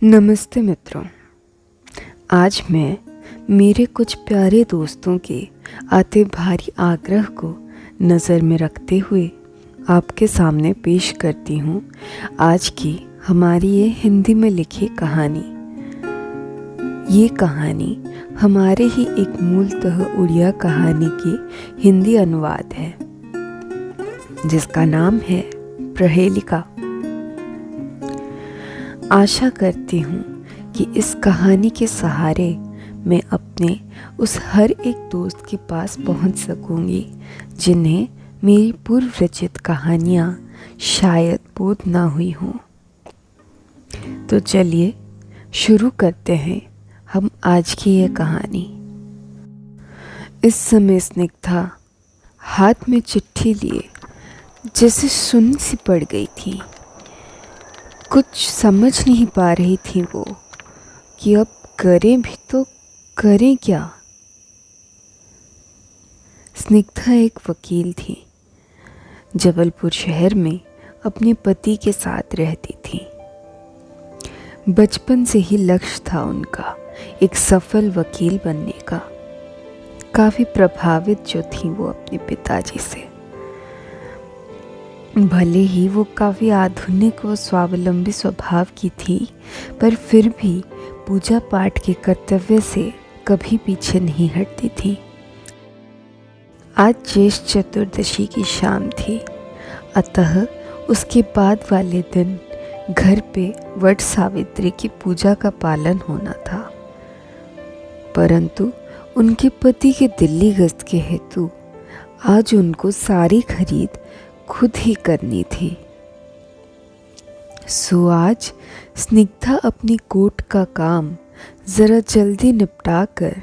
नमस्ते मित्रों। आज मैं मेरे कुछ प्यारे दोस्तों के आते भारी आग्रह को नज़र में रखते हुए आपके सामने पेश करती हूँ आज की हमारी ये हिंदी में लिखी कहानी। ये कहानी हमारे ही एक मूलतः उड़िया कहानी की हिंदी अनुवाद है जिसका नाम है प्रहेलिका। आशा करती हूँ कि इस कहानी के सहारे मैं अपने उस हर एक दोस्त के पास पहुँच सकूँगी जिन्हें मेरी पूर्व रचित कहानियाँ शायद बोध ना हुई हों। तो चलिए शुरू करते हैं हम आज की ये कहानी। इस समय स्निग्धा हाथ में चिट्ठी लिए जैसे सुन्न सी पड़ गई थी। कुछ समझ नहीं पा रही थी वो कि अब करें भी तो करें क्या। स्निग्धा एक वकील थी, जबलपुर शहर में अपने पति के साथ रहती थी। बचपन से ही लक्ष्य था उनका एक सफल वकील बनने का। काफ़ी प्रभावित जो थी वो अपने पिताजी से। भले ही वो काफ़ी आधुनिक व स्वावलंबी स्वभाव की थी, पर फिर भी पूजा पाठ के कर्तव्य से कभी पीछे नहीं हटती थी। आज ज्येष्ठ चतुर्दशी की शाम थी, अतः उसके बाद वाले दिन घर पे वट सावित्री की पूजा का पालन होना था। परंतु उनके पति के दिल्ली गस्त के हेतु आज उनको सारी खरीद खुद ही करनी थी। सो आज स्निग्धा अपनी कोर्ट का काम ज़रा जल्दी निपटा कर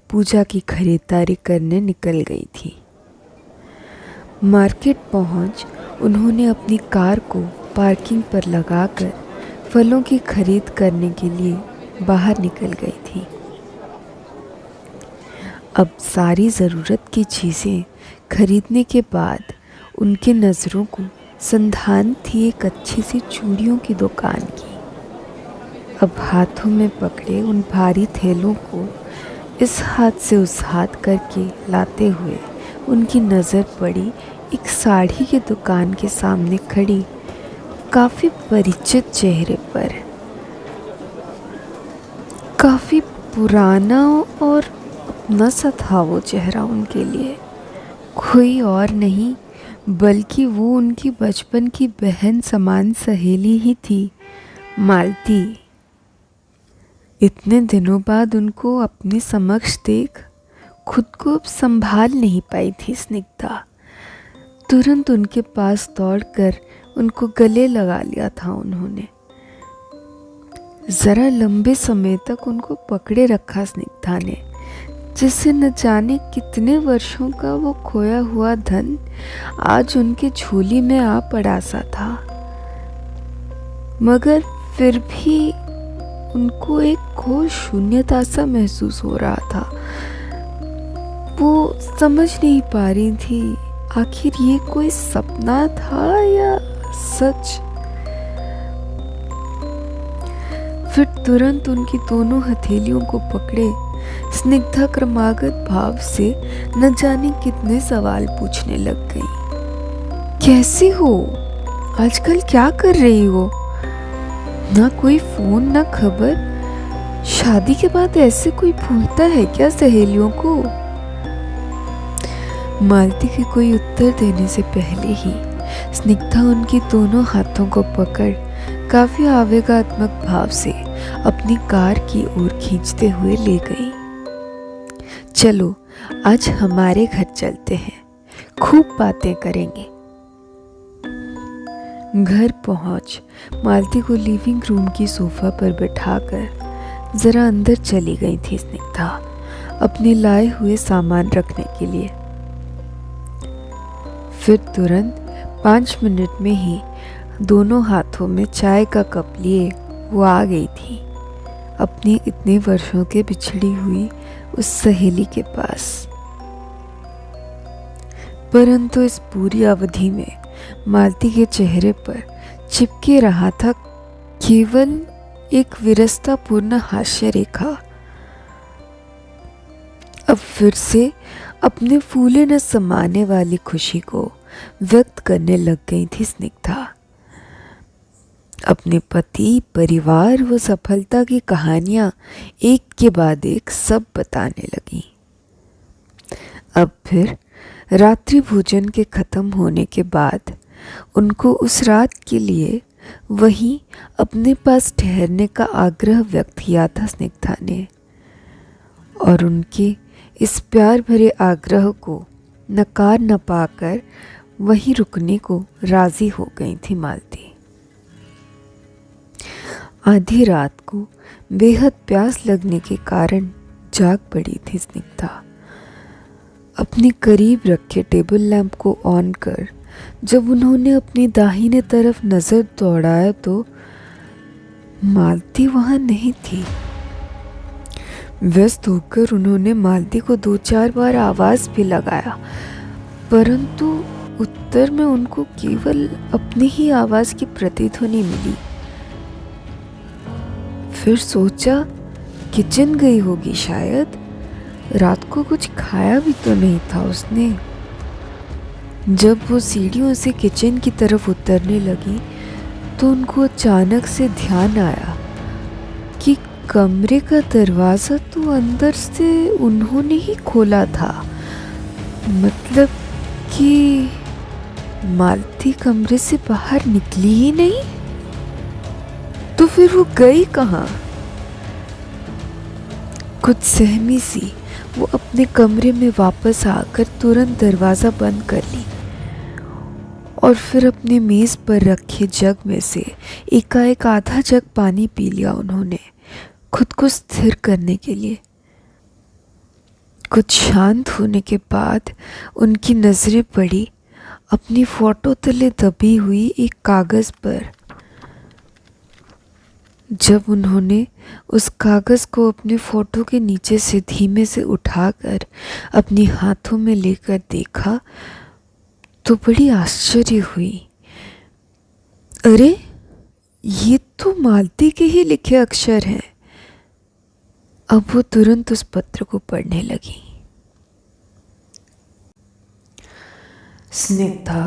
पूजा की खरीदारी करने निकल गई थी। मार्केट पहुंच उन्होंने अपनी कार को पार्किंग पर लगाकर फलों की खरीद करने के लिए बाहर निकल गई थी। अब सारी ज़रूरत की चीज़ें खरीदने के बाद उनके नज़रों को संधान थी एक अच्छी सी चूड़ियों की दुकान की। अब हाथों में पकड़े उन भारी थैलों को इस हाथ से उस हाथ करके लाते हुए उनकी नज़र पड़ी एक साड़ी की दुकान के सामने खड़ी काफ़ी परिचित चेहरे पर। काफ़ी पुराना और अपना सा था वो चेहरा उनके लिए। कोई और नहीं बल्कि वो उनकी बचपन की बहन समान सहेली ही थी, मालती। इतने दिनों बाद उनको अपने समक्ष देख खुद को अब संभाल नहीं पाई थी स्निग्धा। तुरंत उनके पास दौड़कर उनको गले लगा लिया था उन्होंने। ज़रा लंबे समय तक उनको पकड़े रखा स्निग्धा ने, जिससे न जाने कितने वर्षों का वो खोया हुआ धन आज उनके झोली में आ पड़ा सा था। मगर फिर भी उनको एक घोर शून्यता सा महसूस हो रहा था। वो समझ नहीं पा रही थी आखिर ये कोई सपना था या सच। फिर तुरंत उनकी दोनों हथेलियों को पकड़े स्निग्धा क्रमागत भाव से न जाने कितने सवाल पूछने लग गई। कैसी हो? आजकल क्या कर रही हो? ना कोई फोन ना खबर। शादी के बाद ऐसे कोई भूलता है क्या सहेलियों को? मालती के कोई उत्तर देने से पहले ही स्निग्धा उनकी दोनों हाथों को पकड़ काफी आवेगात्मक भाव से अपनी कार की ओर खींचते हुए ले गई। चलो आज हमारे घर चलते हैं, खूब बातें करेंगे। घर पहुंच मालती को लिविंग रूम की सोफा पर बिठाकर जरा अंदर चली गई थी स्निग्धा अपने लाए हुए सामान रखने के लिए। फिर तुरंत 5 मिनट में ही दोनों हाथों में चाय का कप लिए वो आ गई थी अपनी इतने वर्षों के बिछड़ी हुई उस सहेली के पास। परंतु इस पूरी अवधि में मालती के चेहरे पर चिपके रहा था केवल एक विरसतापूर्ण हास्य रेखा। अब फिर से अपने फूले न समाने वाली खुशी को व्यक्त करने लग गई थी स्निग्धा। अपने पति, परिवार व सफलता की कहानियां एक के बाद एक सब बताने लगी। अब फिर रात्रि भोजन के खत्म होने के बाद उनको उस रात के लिए वहीं अपने पास ठहरने का आग्रह व्यक्त किया था स्निग्धा ने, और उनके इस प्यार भरे आग्रह को नकार न पाकर वहीं रुकने को राजी हो गई थी मालती। आधी रात को बेहद प्यास लगने के कारण जाग पड़ी थी स्निग्धा। अपने करीब रखे टेबल लैंप को ऑन कर जब उन्होंने अपनी दाहिने तरफ नज़र दौड़ाया तो मालती वहाँ नहीं थी। व्यस्त होकर उन्होंने मालती को 2-4 बार आवाज़ भी लगाया, परंतु उत्तर में उनको केवल अपनी ही आवाज़ की प्रतिध्वनि मिली। फिर सोचा किचन गई होगी शायद, रात को कुछ खाया भी तो नहीं था उसने। जब वो सीढ़ियों से किचन की तरफ उतरने लगी तो उनको अचानक से ध्यान आया कि कमरे का दरवाज़ा तो अंदर से उन्होंने ही खोला था। मतलब कि मालती कमरे से बाहर निकली ही नहीं, तो फिर वो गई कहाँ? कुछ सहमी सी वो अपने कमरे में वापस आकर तुरंत दरवाज़ा बंद कर ली और फिर अपने मेज़ पर रखे जग में से एकाएक आधा जग पानी पी लिया उन्होंने, खुद को स्थिर करने के लिए। कुछ शांत होने के बाद उनकी नज़रें पड़ी अपनी फोटो तले दबी हुई एक कागज़ पर। जब उन्होंने उस कागज़ को अपने फ़ोटो के नीचे से धीमे से उठाकर अपने हाथों में लेकर देखा तो बड़ी आश्चर्य हुई। अरे, ये तो मालती के ही लिखे अक्षर हैं। अब वो तुरंत उस पत्र को पढ़ने लगी। स्निग्धा,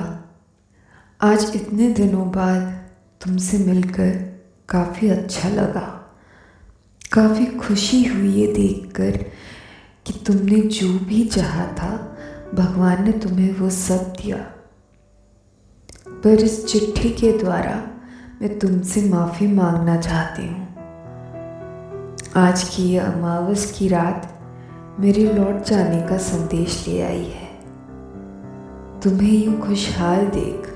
आज इतने दिनों बाद तुमसे मिलकर काफ़ी अच्छा लगा। काफ़ी खुशी हुई ये देखकर कि तुमने जो भी चाहा था भगवान ने तुम्हें वो सब दिया। पर इस चिट्ठी के द्वारा मैं तुमसे माफ़ी मांगना चाहती हूँ। आज की ये अमावस की रात मेरे लौट जाने का संदेश ले आई है। तुम्हें यूँ खुशहाल देख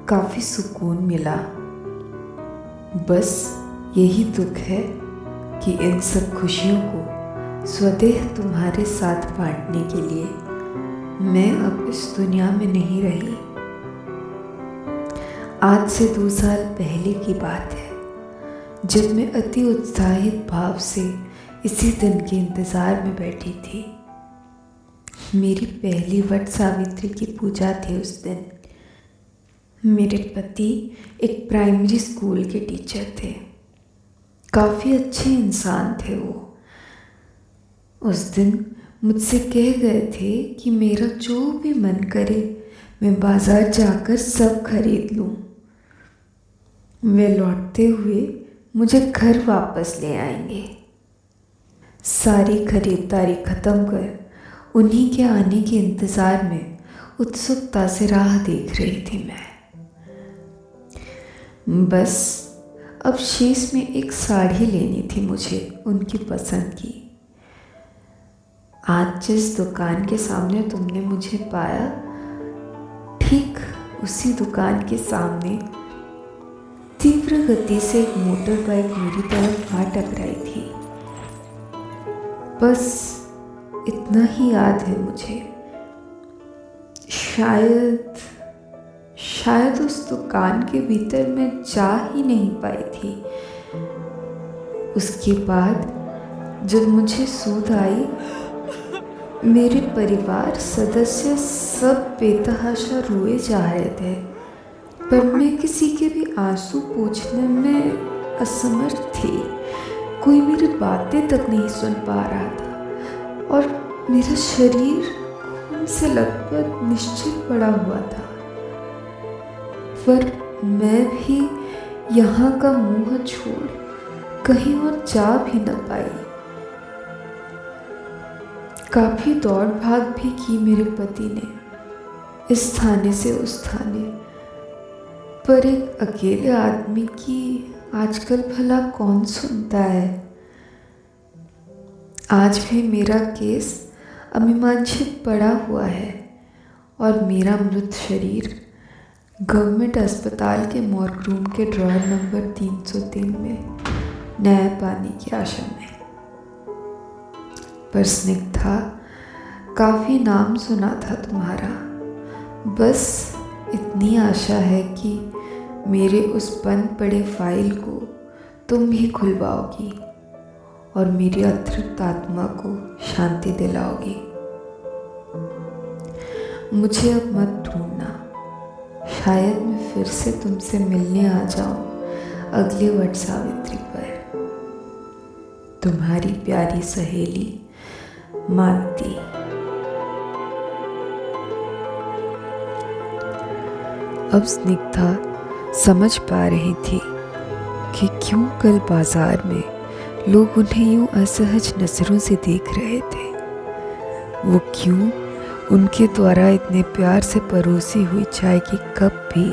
काफ़ी सुकून मिला। बस यही दुख है कि इन सब खुशियों को स्वदेह तुम्हारे साथ बांटने के लिए मैं अब इस दुनिया में नहीं रही। आज से 2 साल पहले की बात है जब मैं अति उत्साहित भाव से इसी दिन के इंतज़ार में बैठी थी। मेरी पहली वट सावित्री की पूजा थी उस दिन। मेरे पति एक प्राइमरी स्कूल के टीचर थे। काफ़ी अच्छे इंसान थे वो। उस दिन मुझसे कह गए थे कि मेरा जो भी मन करे मैं बाज़ार जाकर सब खरीद लूँ। वे लौटते हुए मुझे घर वापस ले आएंगे। सारी खरीदारी ख़त्म कर उन्हीं के आने के इंतज़ार में उत्सुकता से राह देख रही थी मैं। बस अब शेष में एक साड़ी लेनी थी मुझे उनकी पसंद की। आज जिस दुकान के सामने तुमने मुझे पाया, ठीक उसी दुकान के सामने तीव्र गति से एक मोटर बाइक मेरी तरफ आ टकराई थी। बस इतना ही याद है मुझे। शायद उस दुकान के भीतर मैं जा ही नहीं पाई थी। उसके बाद जब मुझे सूध आई, मेरे परिवार सदस्य सब बेतहाशा रोए जा रहे थे, पर मैं किसी के भी आंसू पोंछने में असमर्थ थी, कोई मेरी बातें तक नहीं सुन पा रहा था और मेरा शरीर खून से लथपथ निश्चित पड़ा हुआ था। पर मैं भी यहाँ का मुंह छोड़ कहीं और जा भी न पाई। काफी दौड़ भाग भी की मेरे पति ने, इस थाने से उस थाने, पर एक अकेले आदमी की आजकल भला कौन सुनता है। आज भी मेरा केस अमीमांसित पड़ा हुआ है और मेरा मृत शरीर गवर्नमेंट अस्पताल के मॉर्ग रूम के ड्रॉयर नंबर 303 में न्याय पाने की आशा में। पर स्निग्धा, काफ़ी नाम सुना था तुम्हारा, बस इतनी आशा है कि मेरे उस बंद पड़े फाइल को तुम ही खुलवाओगी और मेरी अतृप्त आत्मा को शांति दिलाओगी। मुझे अब मत ढूंढना, शायद मैं फिर से तुमसे मिलने आ जाऊं अगले वट सावित्री पर। तुम्हारी प्यारी सहेली मालती। अब स्निग्धा समझ पा रही थी कि क्यों कल बाजार में लोग उन्हें यूं असहज नजरों से देख रहे थे। वो क्यों उनके द्वारा इतने प्यार से परोसी हुई चाय की कप भी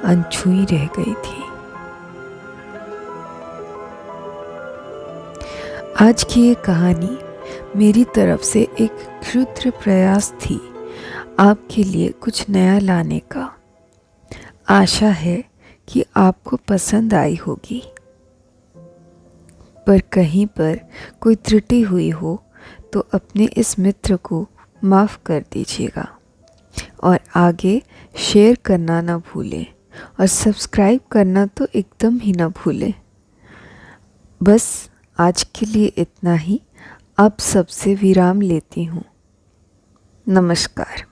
अनछुई रह गई थी। आज की ये कहानी मेरी तरफ से एक क्षुद्र प्रयास थी आपके लिए कुछ नया लाने का। आशा है कि आपको पसंद आई होगी, पर कहीं पर कोई त्रुटि हुई हो तो अपने इस मित्र को माफ़ कर दीजिएगा और आगे शेयर करना ना भूलें और सब्सक्राइब करना तो एकदम ही ना भूलें। बस आज के लिए इतना ही। अब सबसे विराम लेती हूँ। नमस्कार।